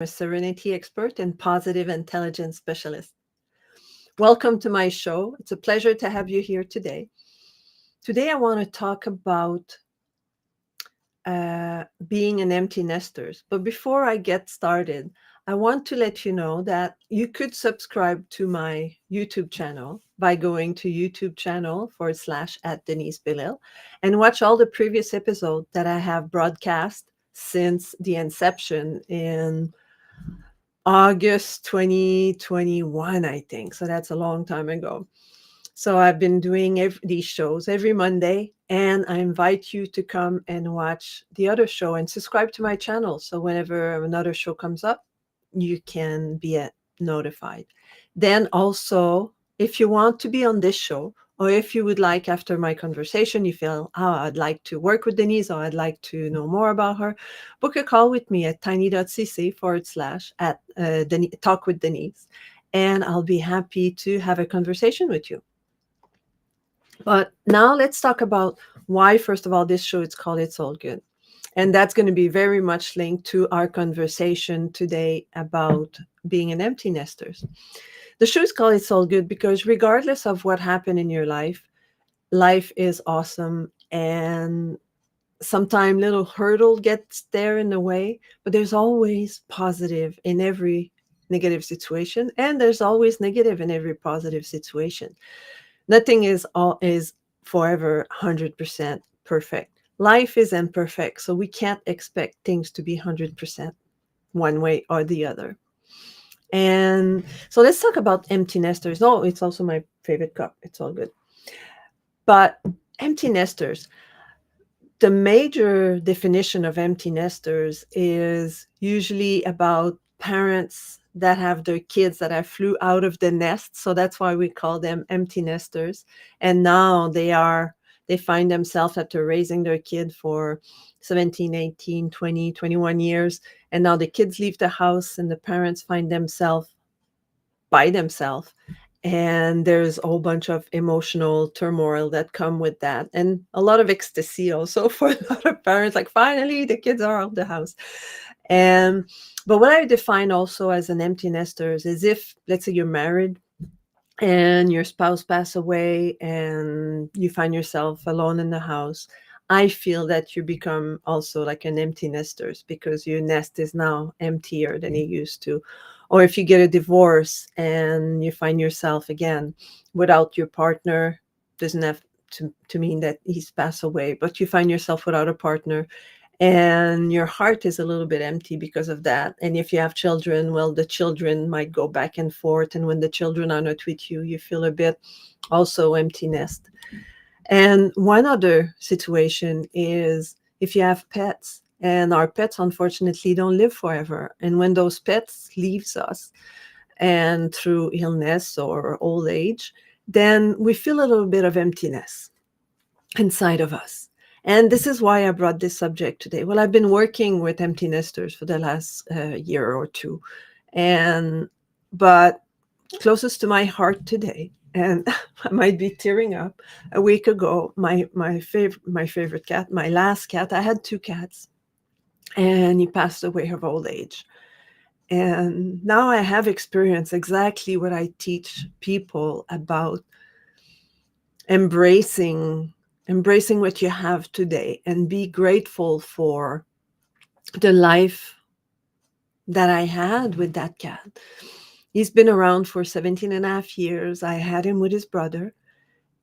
a Serenity expert and positive intelligence specialist. Welcome to my show. It's a pleasure to have you here today. Today, I want to talk about being an empty nesters. But before I get started, I want to let you know that you could subscribe to my YouTube channel by going to YouTube channel / Denise Belisle and watch all the previous episodes that I have broadcast since the inception in August 2021, I think. So that's a long time ago. So I've been doing these shows every Monday, and I invite you to come and watch the other show and subscribe to my channel. So whenever another show comes up, you can be notified. Then also, if you want to be on this show, or if you would like, after my conversation, you feel, oh, I'd like to work with Denise, or I'd like to know more about her, book a call with me at tiny.cc / at talk with Denise. And I'll be happy to have a conversation with you. But now let's talk about why, first of all, this show is called It's All Good. And that's going to be very much linked to our conversation today about being an empty nesters. The show is called It's All Good because regardless of what happened in your life, life is awesome. And sometimes little hurdle gets there in the way, but there's always positive in every negative situation. And there's always negative in every positive situation. Nothing is forever 100% perfect. Life is imperfect, so we can't expect things to be 100% one way or the other. And so let's talk about empty nesters. Oh, it's also my favorite cup. It's all good. But empty nesters, the major definition of empty nesters is usually about parents that have their kids that have flew out of the nest. So that's why we call them empty nesters. And now they find themselves after raising their kid for 17, 18, 20, 21 years. And now the kids leave the house and the parents find themselves by themselves. And there's a whole bunch of emotional turmoil that come with that, and a lot of ecstasy also for a lot of parents, like finally the kids are out of the house. And but what I define also as an empty nesters is if, let's say, you're married and your spouse passed away and you find yourself alone in the house. I feel that you become also like an empty nesters because your nest is now emptier than it used to. Or if you get a divorce and you find yourself again without your partner, doesn't have to mean that he's passed away, but you find yourself without a partner and your heart is a little bit empty because of that. And if you have children, well, the children might go back and forth. And when the children are not with you, you feel a bit also empty nest. And one other situation is if you have pets, and our pets unfortunately don't live forever. And when those pets leaves us and through illness or old age, then we feel a little bit of emptiness inside of us. And this is why I brought this subject today. Well, I've been working with empty nesters for the last year or two, but closest to my heart today, and I might be tearing up. A week ago, my favorite cat, my last cat, I had two cats, and he passed away of old age. And now I have experienced exactly what I teach people about embracing what you have today and be grateful for the life that I had with that cat. He's been around for 17 and a half years. I had him with his brother,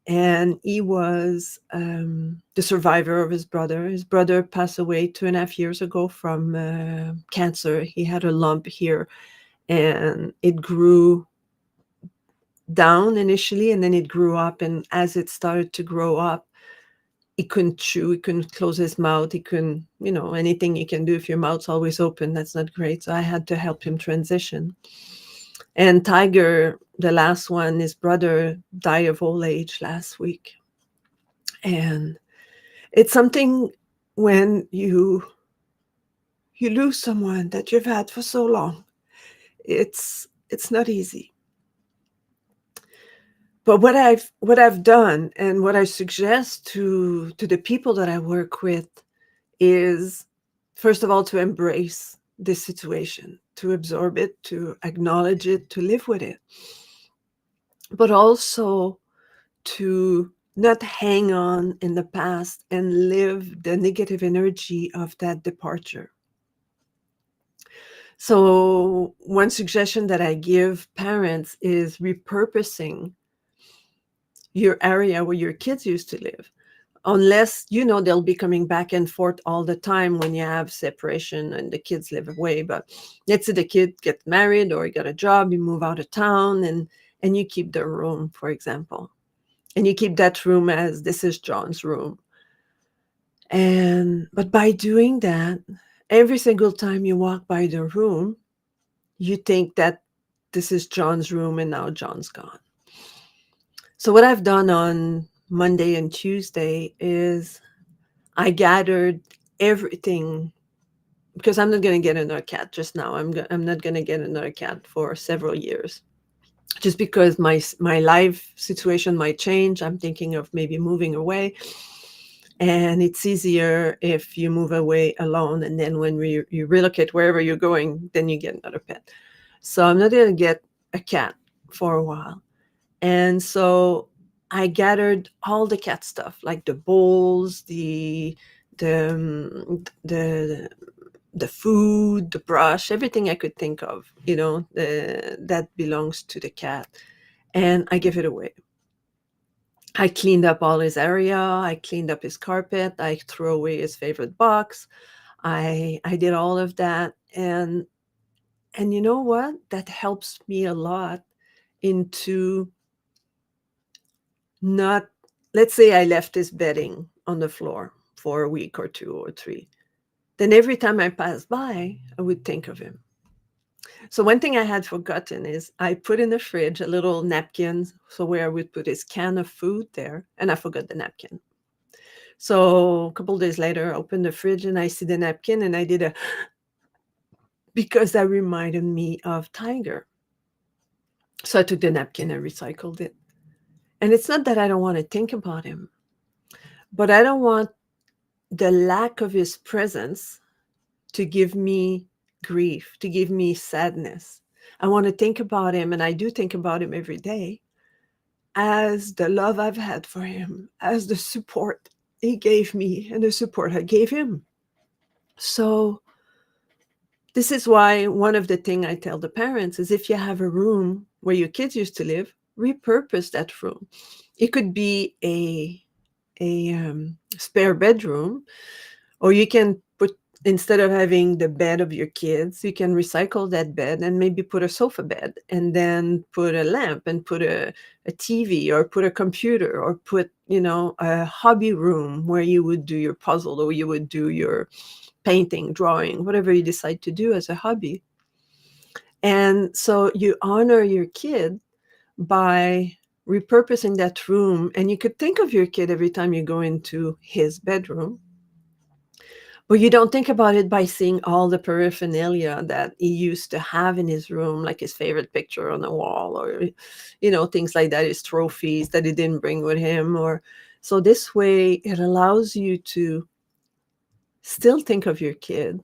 and he was the survivor of his brother. His brother passed away 2.5 years ago from cancer. He had a lump here, and it grew down initially, and then it grew up. And as it started to grow up, he couldn't chew, he couldn't close his mouth, he couldn't, anything you can do if your mouth's always open, that's not great. So I had to help him transition. And Tiger, the last one, his brother died of old age last week. And it's something when you lose someone that you've had for so long, it's not easy. But what I've done and what I suggest to the people that I work with is, first of all, to embrace this situation. to absorb it, to acknowledge it, to live with it, but also to not hang on in the past and live the negative energy of that departure. So, one suggestion that I give parents is repurposing your area where your kids used to live. Unless you know they'll be coming back and forth all the time when you have separation and the kids live away. But let's say the kid gets married or you got a job, you move out of town, and you keep the room, for example. And you keep that room as this is John's room. And but by doing that, every single time you walk by the room, you think that this is John's room and now John's gone. So what I've done on Monday and Tuesday is I gathered everything because I'm not going to get another cat just now. I'm not going to get another cat for several years. Just because my life situation might change. I'm thinking of maybe moving away. And it's easier if you move away alone. And then when you relocate wherever you're going, then you get another pet. So I'm not going to get a cat for a while. And so I gathered all the cat stuff, like the bowls, the the food, the brush, everything I could think of, that belongs to the cat. And I give it away. I cleaned up all his area. I cleaned up his carpet. I threw away his favorite box. I did all of that. And you know what? That helps me a lot into not, let's say I left his bedding on the floor for a week or two or three. Then every time I passed by, I would think of him. So one thing I had forgotten is I put in the fridge a little napkin, so where I would put his can of food there, and I forgot the napkin. So a couple of days later, I opened the fridge and I see the napkin, and I did a because that reminded me of Tiger. So I took the napkin and recycled it. And it's not that I don't want to think about him, but I don't want the lack of his presence to give me grief, to give me sadness. I want to think about him, and I do think about him every day, as the love I've had for him, as the support he gave me and the support I gave him. So this is why one of the things I tell the parents is if you have a room where your kids used to live, repurpose that room. It could be a spare bedroom, or you can put, instead of having the bed of your kids, you can recycle that bed and maybe put a sofa bed, and then put a lamp and put a TV, or put a computer, or put, a hobby room where you would do your puzzle, or you would do your painting, drawing, whatever you decide to do as a hobby. And so you honor your kid by repurposing that room. And you could think of your kid every time you go into his bedroom, but you don't think about it by seeing all the paraphernalia that he used to have in his room, like his favorite picture on the wall, or, things like that, his trophies that he didn't bring with him. Or so this way it allows you to still think of your kid,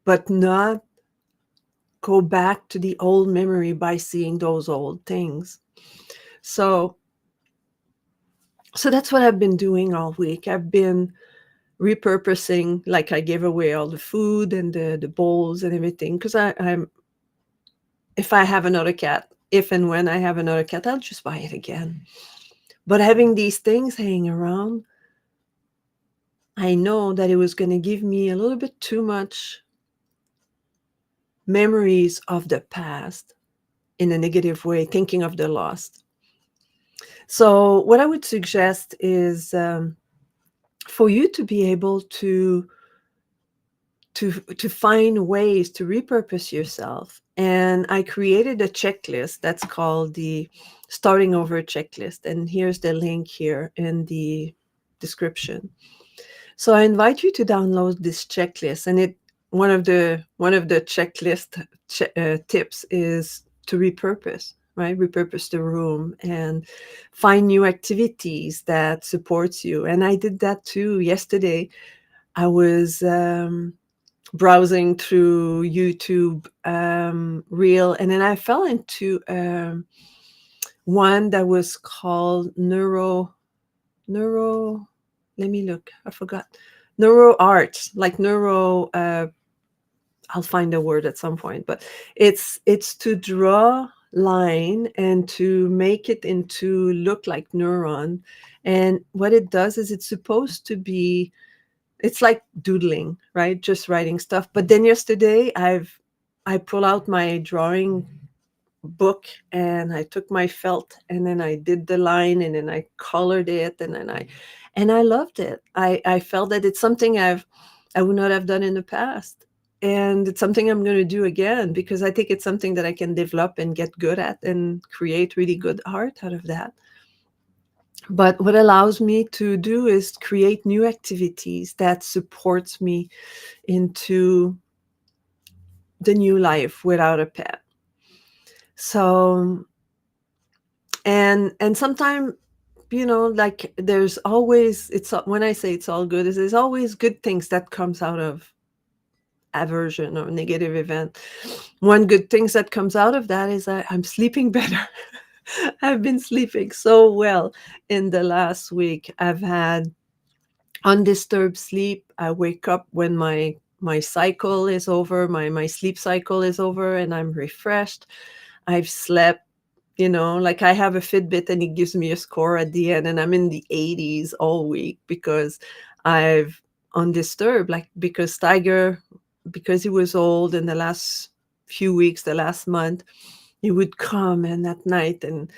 but not go back to the old memory by seeing those old things. So that's what I've been doing all week. I've been repurposing, like I gave away all the food and the bowls and everything, because I'm if I have another cat, if and when I have another cat, I'll just buy it again. But having these things hanging around, I know that it was going to give me a little bit too much memories of the past in a negative way, thinking of the lost. So what I would suggest is for you to be able to find ways to repurpose yourself. And I created a checklist that's called the Starting Over checklist. And here's the link here in the description. So I invite you to download this checklist. And one of the checklist tips is to repurpose, right? Repurpose the room and find new activities that supports you. And I did that too yesterday. I was browsing through YouTube reel, and then I fell into one that was called neuro. Let me look. I forgot. Neuro arts, like neuro. I'll find a word at some point, but it's to draw line and to make it into look like neuron. And what it does is it's supposed to be, it's like doodling, right? Just writing stuff. But then yesterday I pull out my drawing book and I took my felt and then I did the line and then I colored it and then I loved it. I felt that it's something I would not have done in the past. And it's something I'm going to do again because I think it's something that I can develop and get good at and create really good art out of that. But what allows me to do is create new activities that supports me into the new life without a pet. So and sometimes, like there's always, when I say it's all good, is there's always good things that comes out of aversion or negative event. One good things that comes out of that is that I'm sleeping better. I've been sleeping so well in the last week. I've had undisturbed sleep. I wake up when my cycle is over, my sleep cycle is over, and I'm refreshed. I've slept, like I have a Fitbit and it gives me a score at the end, and I'm in the 80s all week because I've undisturbed, like because Tiger, because he was old in the last few weeks, the last month, he would come and at night and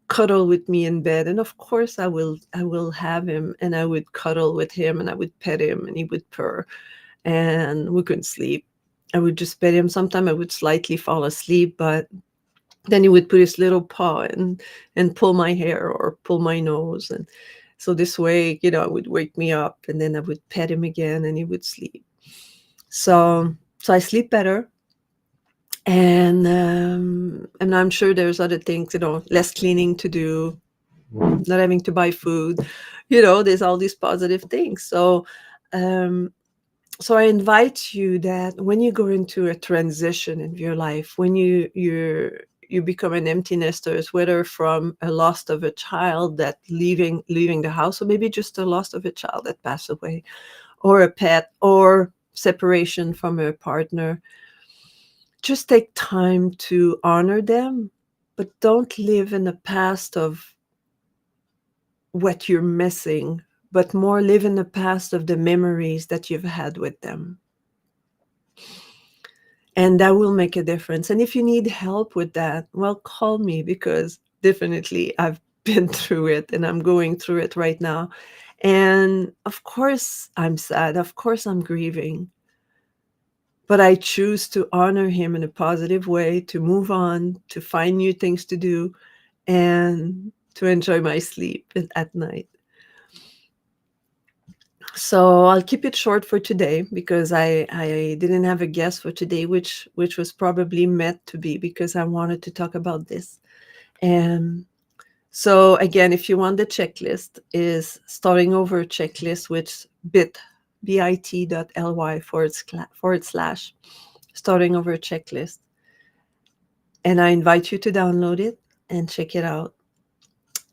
cuddle with me in bed. And of course I will have him and I would cuddle with him and I would pet him and he would purr and we couldn't sleep. I would just pet him. Sometimes I would slightly fall asleep, but then he would put his little paw and pull my hair or pull my nose. And so this way, it would wake me up and then I would pet him again and he would sleep. So I sleep better. And I'm sure there's other things, less cleaning to do, not having to buy food, there's all these positive things. Um, so I invite you that when you go into a transition in your life, when you become an empty nester, whether from a loss of a child that leaving the house, or maybe just a loss of a child that passed away, or a pet, or separation from a partner, just take time to honor them, but don't live in the past of what you're missing, but more live in the past of the memories that you've had with them. And that will make a difference. And if you need help with that, well, call me, because definitely I've been through it and I'm going through it right now. And of course I'm sad. Of course I'm grieving. But I choose to honor him in a positive way, to move on, to find new things to do, and to enjoy my sleep at night. So I'll keep it short for today because I didn't have a guest for today, which was probably meant to be because I wanted to talk about this. And so again, if you want the checklist, is starting over checklist, which bit.ly forward slash starting over checklist. And I invite you to download it and check it out.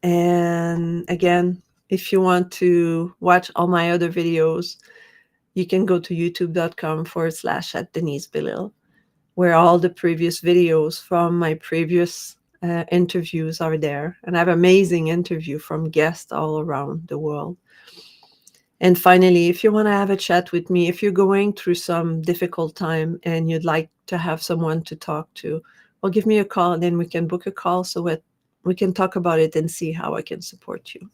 And again, if you want to watch all my other videos, you can go to youtube.com / Denise Belisle, where all the previous videos from my previous interviews are there. And I have amazing interview from guests all around the world. And finally, if you want to have a chat with me, if you're going through some difficult time and you'd like to have someone to talk to, well, give me a call and then we can book a call so that we can talk about it and see how I can support you.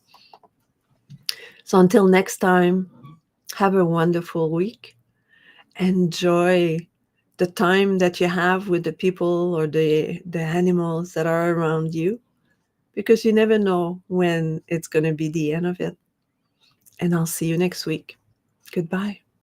So until next time, have a wonderful week. Enjoy the time that you have with the people or the animals that are around you, because you never know when it's going to be the end of it. And I'll see you next week. Goodbye.